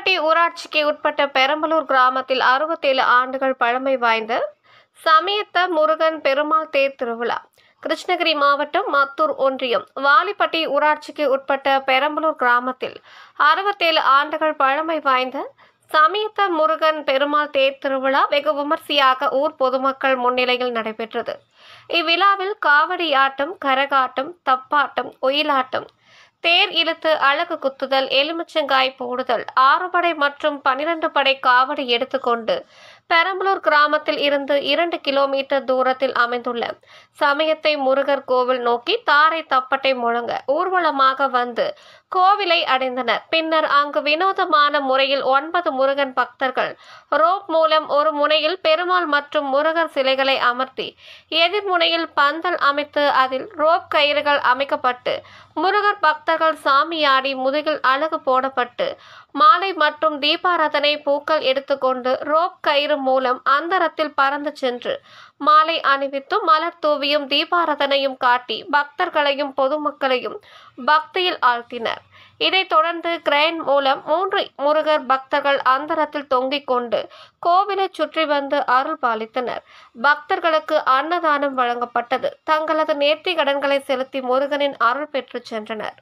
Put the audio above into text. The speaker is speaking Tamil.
வாலிப்பட்டி ஊராட்சிக்கு உட்பட்ட பெரம்பலூர் கிராமத்தில் 67 ஆண்டுகள் பழமை வாய்ந்த சமயத்த முருகன் பெருமாள் தேர் திருவிழா. கிருஷ்ணகிரி மாவட்டம் மத்தூர் ஒன்றியம் வாலிப்பட்டி ஊராட்சிக்கு உட்பட்ட பெரம்பலூர் கிராமத்தில் 67 ஆண்டுகள் பழமை வாய்ந்த சமயத்த முருகன் பெருமாள் தேர் திருவிழா வெகு விமர்சையாக ஊர் பொதுமக்கள் முன்னிலையில் நடைபெற்றது. இவ்விழாவில் காவடி ஆட்டம், கரகாட்டம், தப்பாட்டம், ஒயிலாட்டம், தேர் இழுத்து அழகு குத்துதல், எலுமிச்சங்காய் போடுதல், 6 படை மற்றும் 12 படை காவடி எடுத்துக்கொண்டு பெரம்பலூர் கிராமத்தில் இருந்து 2 கிலோமீட்டர் தூரத்தில் அமைந்துள்ள சமயத்தை முருகர் கோவில் நோக்கி தாரை தப்பட்டை முழங்க ஊர்வலமாக வந்து கோவிலை அடைந்தனர். பின்னர் அங்கு வினோதமான முறையில் 9 முருகன் பக்தர்கள் ரோப் மூலம் ஒரு முனையில் பெருமாள் மற்றும் முருகர் சிலைகளை அமர்த்தி எதிர்முனையில் பந்தல் அமைத்து அதில் ரோப் கயிறுகள் அமைக்கப்பட்டு முருகர் பக்தர்கள் சாமியாடி முதுகில் அழகு போடப்பட்டு மாலை மற்றும் தீபாராதனை பூக்கள் எடுத்துக்கொண்டு ரோப் கயிறு மூலம் அந்தரத்தில் பறந்து சென்று மாலை அணிவித்தும் மலர் தூவியும் தீபாராதனையும் காட்டி பக்தர்களையும் பொதுமக்களையும் பக்தியில் ஆழ்த்தினர். இதைத் தொடர்ந்து கிரேன் மூலம் 3 முருகர் பக்தர்கள் அந்தரத்தில் தொங்கிக் கொண்டு கோவிலை சுற்றி வந்து அருள் பாலித்தனர். பக்தர்களுக்கு அன்னதானம் வழங்கப்பட்டது. தங்களது நேர்த்தி கடன்களை செலுத்தி முருகனின் அருள் பெற்று சென்றனர்.